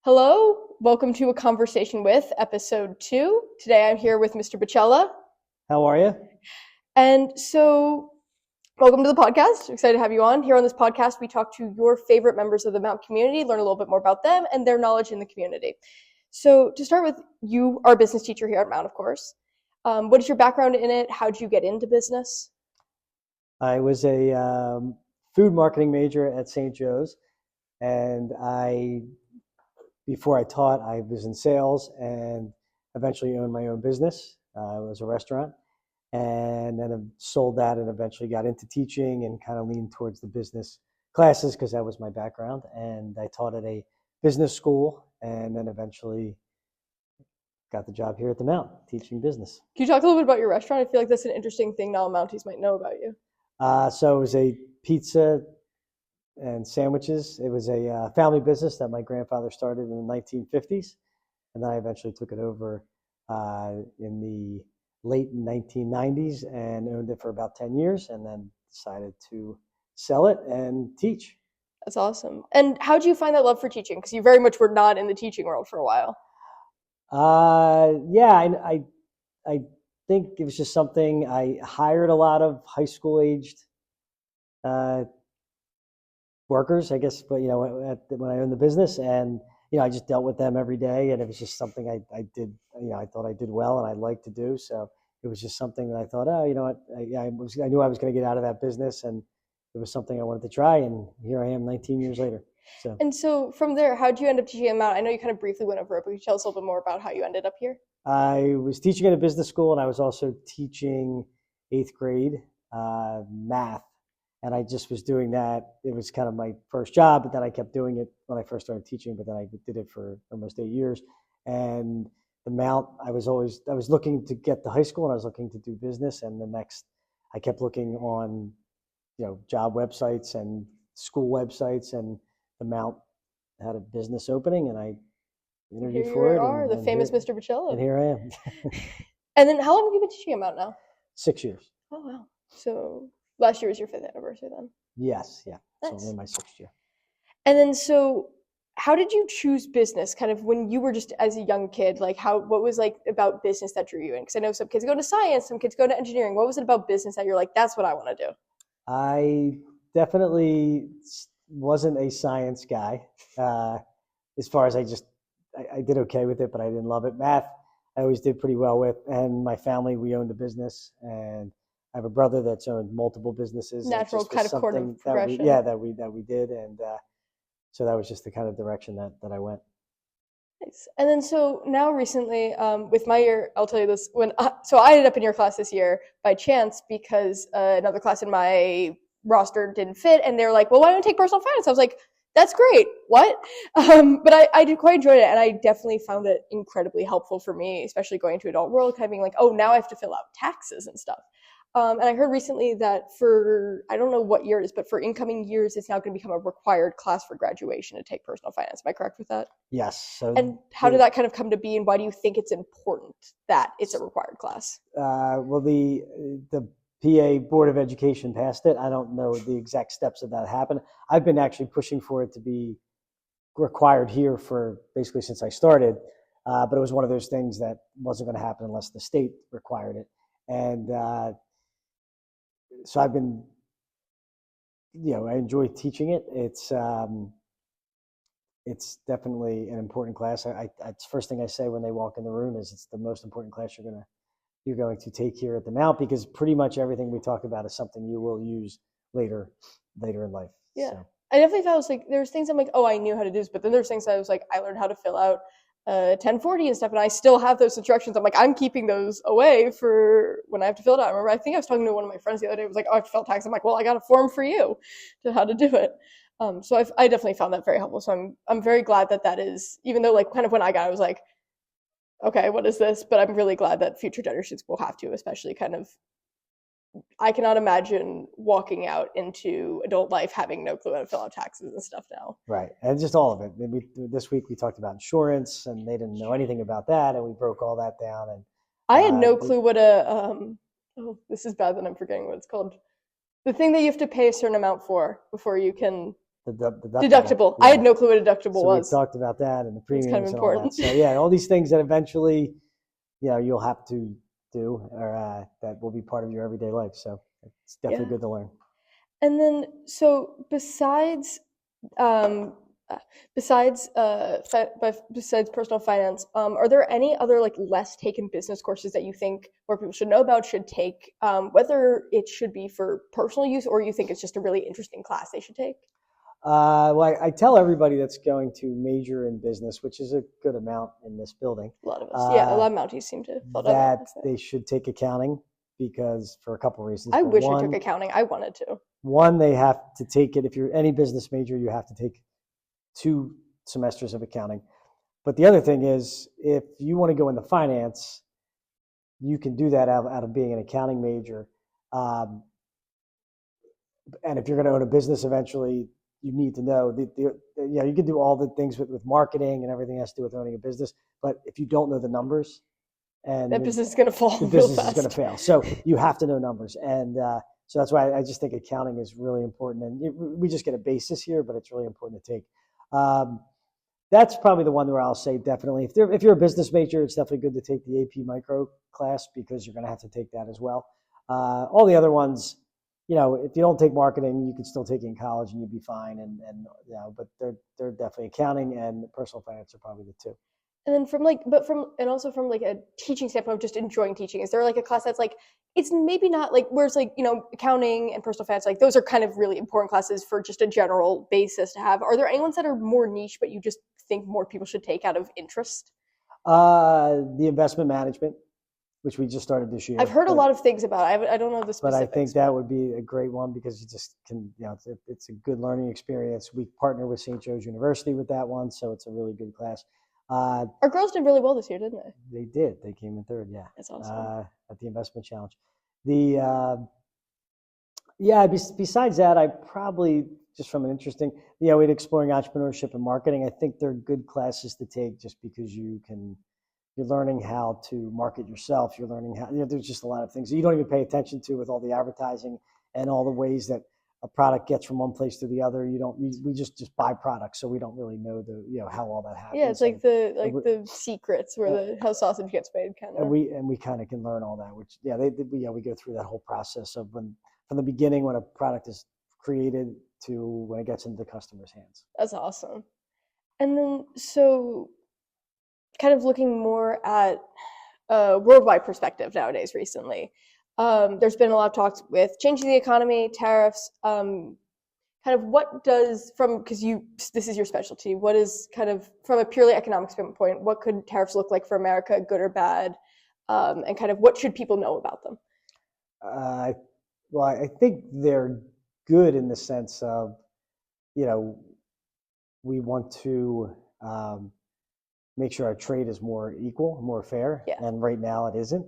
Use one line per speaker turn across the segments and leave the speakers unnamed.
Hello, welcome to A Conversation With, episode 2. Today I'm here with Mr. Bacella.
How are you?
Welcome to the podcast. Excited to have you on. Here on this podcast, we talk to your favorite members of the Mount community, learn a little bit more about them and their knowledge in the community. So to start with, you are a business teacher here at Mount, of course. What is your background in it? How did you get into business?
I was a food marketing major at St. Joe's, and before I taught, I was in sales and eventually owned my own business. It was a restaurant, and then I sold that and eventually got into teaching and kind of leaned towards the business classes because that was my background. And I taught at a business school and then eventually got the job here at the Mount teaching business.
Can you talk a little bit about your restaurant? I feel like that's an interesting thing non-Mounties might know about you.
So it was a pizza and sandwiches. It was a family business that my grandfather started in the 1950s, and then I eventually took it over in the late 1990s and owned it for about 10 years, and then decided to sell it and teach.
That's awesome. And how did you find that love for teaching? Because you very much were not in the teaching world for a while.
I think it was just something. I hired a lot of high school aged workers, I guess, but when I owned the business, and I just dealt with them every day, and it was just something I did. I thought I did well, and I liked to do. So it was just something that I thought, I knew I was going to get out of that business, and it was something I wanted to try, and here I am 19 years later.
So from there, how did you end up teaching them out? I know you kind of briefly went over it, but can you tell us a little bit more about how you ended up here?
I was teaching at a business school, and I was also teaching 8th grade math. And I just was doing that. It was kind of my first job, but then I kept doing it when I first started teaching, but then I did it for almost 8 years. And the Mount, I was looking to get to high school, and I was looking to do business. And I kept looking on, job websites and school websites, and the Mount had a business opening, and I interviewed for it.
Here you are, the famous Mr. Bacella.
And here I am.
And then how long have you been teaching at Mount now?
6 years.
Oh, wow. So last year was your 5th anniversary then?
Yes, yeah.
Nice.
So I'm in my 6th year.
And then so how did you choose business kind of when you were just as a young kid? Like what was like about business that drew you in? Because I know some kids go to science, some kids go to engineering. What was it about business that you're like, that's what I want to do?
I definitely wasn't a science guy. As far as I did okay with it, but I didn't love it. Math, I always did pretty well with. And my family, we owned a business, and I have a brother that's owned multiple businesses.
Natural kind of court of progression.
That we did, and so that was just the kind of direction that I went.
Nice. And then so now recently, with my year, I'll tell you this. So I ended up in your class this year by chance because another class in my roster didn't fit, and they're like, "Well, why don't you take personal finance?" I was like, "That's great. What?" But I did quite enjoy it, and I definitely found it incredibly helpful for me, especially going to adult world, kind of being like, "Oh, now I have to fill out taxes and stuff." And I heard recently that I don't know what year it is, but for incoming years, it's now going to become a required class for graduation to take personal finance. Am I correct with that?
Yes.
And how did that kind of come to be, and why do you think it's important that it's a required class?
Well, the PA Board of Education passed it. I don't know the exact steps of that happen. I've been actually pushing for it to be required here for basically since I started, but it was one of those things that wasn't going to happen unless the state required it. And so I've been, I enjoy teaching it. It's definitely an important class. It's the first thing I say when they walk in the room is it's the most important class you're going to take here at the Mount, because pretty much everything we talk about is something you will use later in life.
Yeah.
So.
I definitely felt like there's things I'm like, oh, I knew how to do this, but then there's things I was like, I learned how to fill out 1040 and stuff, and I still have those instructions. I'm like, I'm keeping those away for when I have to fill it out. I remember, I think I was talking to one of my friends the other day. It was like, oh, I have to fill out tax. I'm like, well, I got a form for you to how to do it. So I definitely found that very helpful. So I'm very glad that is, even though like kind of when I got it, I was like, okay, what is this? But I'm really glad that future generations will have to, especially kind of, I cannot imagine walking out into adult life having no clue how to fill out taxes and stuff now.
Right. And just all of it. This week we talked about insurance, and they didn't know anything about that, and we broke all that down. And
I had no clue what oh, this is bad that I'm forgetting what it's called. The thing that you have to pay a certain amount for before you can
the
Deductible.
Yeah.
I had no clue what a deductible
So
was.
we talked about that and the premiums
kind of
and all that.
important.
So yeah, all these things that eventually, you'll have to do, or that will be part of your everyday life. So it's definitely good to learn.
And then, so besides um, besides personal finance, are there any other like less taken business courses that you think more people should know about, should take, whether it should be for personal use or you think it's just a really interesting class they should take?
Well, I tell everybody that's going to major in business, which is a good amount in this building.
A lot of us, a lot of Mounties seem to fall down
that they should take accounting because for a couple of reasons.
I wish I took accounting. I wanted to.
One, they have to take it. If you're any business major, you have to take 2 semesters of accounting. But the other thing is, if you want to go into finance, you can do that out of being an accounting major. And if you're going to own a business eventually, you need to know you can do all the things with marketing and everything has to do with owning a business. But if you don't know the numbers, and
that business is going to fall.
The business is going to fail. So you have to know numbers, and so that's why I just think accounting is really important. And we just get a basis here, but it's really important to take. That's probably the one where I'll say definitely. If you're a business major, it's definitely good to take the AP Micro class because you're going to have to take that as well. All the other ones, if you don't take marketing, you can still take it in college and you'd be fine. But they're definitely accounting and personal finance are probably the 2.
And then also from like a teaching standpoint of just enjoying teaching, is there like a class that's like, it's maybe not like, whereas like, accounting and personal finance, like those are kind of really important classes for just a general basis to have. Are there any ones that are more niche, but you just think more people should take out of interest?
The investment management, which we just started this year.
I've heard a lot of things about it. I don't know the specifics.
But I think that would be a great one because you just can, it's a good learning experience. We partner with St. Joe's University with that one, so it's a really good class.
Our girls did really well this year, didn't they?
They did. They came in 3rd, yeah.
That's awesome.
At the investment challenge. Besides that, I probably, just from an interesting, we'd exploring entrepreneurship and marketing. I think they're good classes to take just because you're learning how to market yourself. You're learning how, there's just a lot of things that you don't even pay attention to with all the advertising and all the ways that a product gets from one place to the other. We just buy products, so we don't really know how all that happens.
Yeah, it's like the secrets where how sausage gets made, kind of.
And we kind of can learn all that, which we go through that whole process of from the beginning when a product is created to when it gets into the customer's hands.
That's awesome. And then so, kind of looking more at a worldwide perspective nowadays, recently. There's been a lot of talks with changing the economy, tariffs, kind of what does, because this is your specialty, what is kind of, from a purely economic standpoint, what could tariffs look like for America, good or bad, and kind of what should people know about them?
Well, I think they're good in the sense of, we want to make sure our trade is more equal, more fair, and right now it isn't.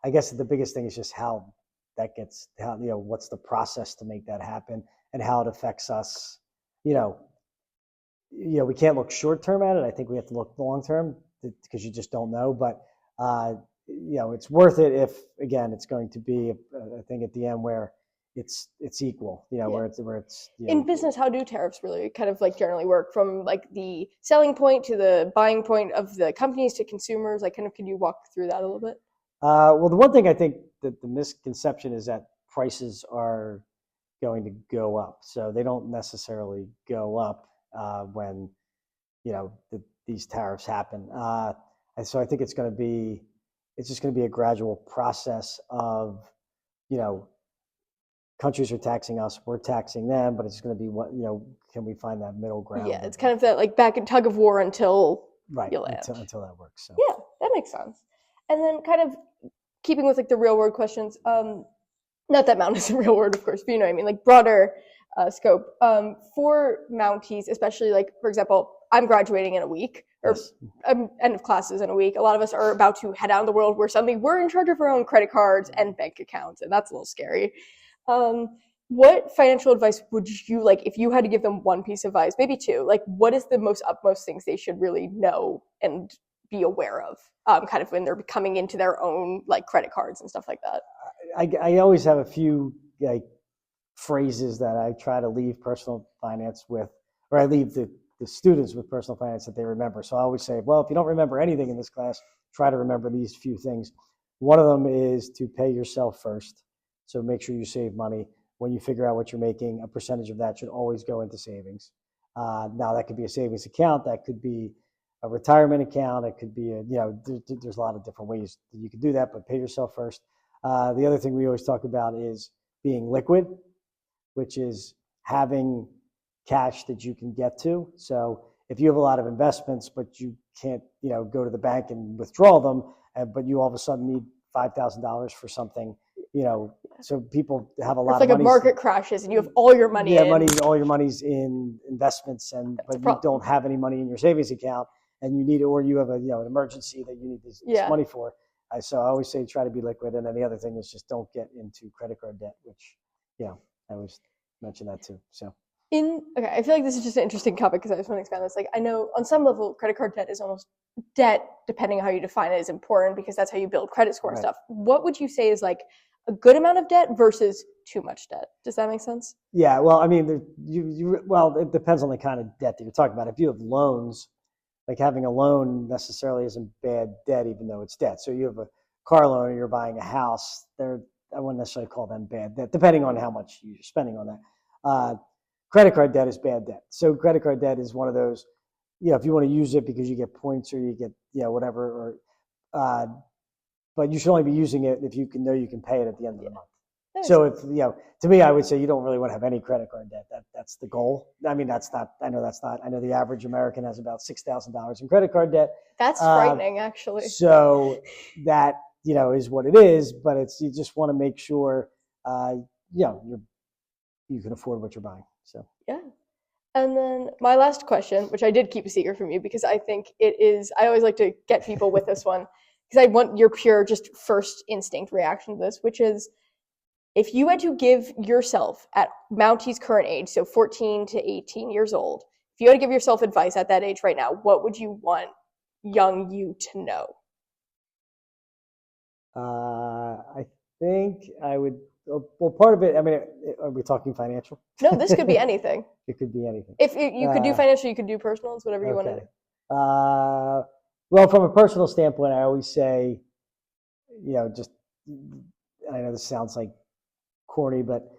I guess the biggest thing is just how that gets, what's the process to make that happen and how it affects us. We can't look short term at it. I think we have to look long term because you just don't know. But, it's worth it if, again, it's going to be a thing at the end where it's equal, where it's
in business. How do tariffs really kind of like generally work from like the selling point to the buying point of the companies to consumers? Like, kind of, can you walk through that a little bit?
Well, the one thing I think that the misconception is that prices are going to go up. So they don't necessarily go up when, these tariffs happen. And so I think it's just going to be a gradual process of, countries are taxing us, we're taxing them, but it's going to be can we find that middle ground?
Yeah, it's kind of that like back and tug of war until
right
you land.
Until that works. So.
Yeah, that makes sense. And then kind of keeping with like the real world questions, not that Mount is a real word, of course, but you know what I mean, like broader scope. For Mounties, especially like, for example, I'm graduating in a week, or end of classes in a week. A lot of us are about to head out in the world where suddenly we're in charge of our own credit cards and bank accounts, and that's a little scary. What financial advice would you, like, if you had to give them one piece of advice, maybe 2, like what is the utmost things they should really know and be aware of, kind of when they're coming into their own like credit cards and stuff like that?
I always have a few like phrases that I try to leave personal finance with, or I leave the students with personal finance that they remember. So I always say, well, if you don't remember anything in this class, try to remember these few things. One of them is to pay yourself first. So make sure you save money. When you figure out what you're making, a percentage of that should always go into savings. Now that could be a savings account, that could be a retirement account, it could be there's a lot of different ways that you can do that, but pay yourself first. The other thing we always talk about is being liquid, which is having cash that you can get to. So if you have a lot of investments, but you can't, go to the bank and withdraw them, but you all of a sudden need $5,000 for something, so people have a lot
of
money. It's like
a market crashes and you have all your money
all your money's in investments, but you don't have any money in your savings account, and you need it, or you have an emergency that you need this money for. So I always say try to be liquid. And then the other thing is just don't get into credit card debt, which, I always mention that too. So.
I feel like this is just an interesting topic because I just want to expand this. Like, I know on some level, credit card debt is almost debt, depending on how you define it, is important because that's how you build credit score and stuff. What would you say is like a good amount of debt versus too much debt? Does that make sense?
Yeah. Well, I mean, it depends on the kind of debt that you're talking about. If you have loans, like having a loan necessarily isn't bad debt, even though it's debt. So you have a car loan or you're buying a house, I wouldn't necessarily call them bad debt, depending on how much you're spending on that. Credit card debt is bad debt. So credit card debt is one of those, if you want to use it because you get points or you get, whatever, but you should only be using it if you know you can pay it at the end of the month. So if, to me, I would say you don't really want to have any credit card debt. That's the goal. I mean, I know the average American has about $6,000 in credit card debt.
That's frightening, actually.
So that, is what it is, but you just want to make sure, you can afford what you're buying. So
yeah. And then my last question, which I did keep a secret from you because I think I always like to get people with this one because I want your pure just first instinct reaction to this, which is if you had to give yourself at Mounty's current age, so 14 to 18 years old, if you had to give yourself advice at that age right now, what would you want young you to know?
I think I would. Well, part of it, I mean, are we talking financial?
No, this could be anything.
It could be anything.
If you could do financial, you could do personal. It's whatever you want to do.
Well, from a personal standpoint, I always say, just, I know this sounds like corny, but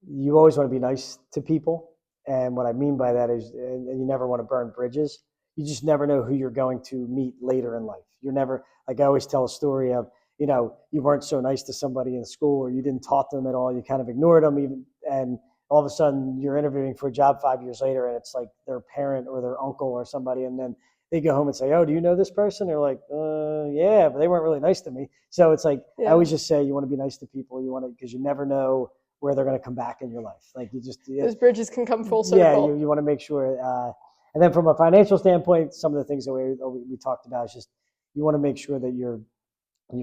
you always want to be nice to people. And what I mean by that is, and you never want to burn bridges. You just never know who you're going to meet later in life. You're never, like I always tell a story of, you weren't so nice to somebody in school or you didn't talk to them at all. You kind of ignored them and all of a sudden you're interviewing for a job 5 years later and it's like their parent or their uncle or somebody. And then they go home and say, oh, do you know this person? They're like, yeah, but they weren't really nice to me. So it's like, I always just say you want to be nice to people. Because you never know where they're going to come back in your life. Like
those bridges can come full circle.
Yeah, you want to make sure. And then from a financial standpoint, some of the things that we talked about is just, you want to make sure that you're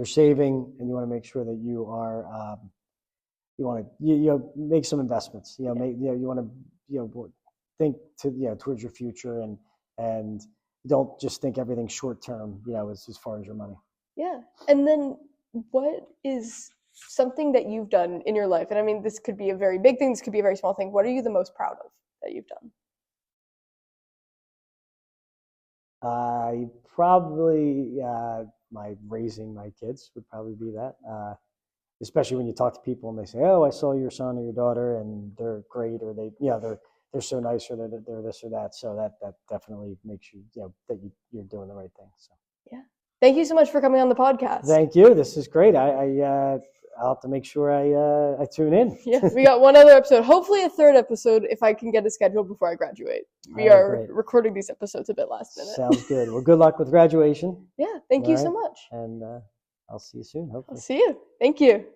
saving, and you want to make sure that you are, you want to make some investments. You want to think towards your future, and don't just think everything short term. As far as your money.
Yeah, and then what is something that you've done in your life? And I mean, this could be a very big thing. This could be a very small thing. What are you the most proud of that you've done?
Probably raising my kids would probably be that. Especially when you talk to people and they say, "Oh, I saw your son or your daughter, and they're great," or they're so nice, or they're this or that. So that definitely makes you that you're doing the right thing. So
yeah, thank you so much for coming on the podcast.
Thank you. This is great. I'll have to make sure I tune in.
Yeah, we got one other episode, hopefully a third episode if I can get it scheduled before I graduate. We are recording these episodes a bit last minute.
Sounds good. Well, good luck with graduation.
Yeah, thank you so much.
And I'll see you soon, hopefully.
I'll see you. Thank you.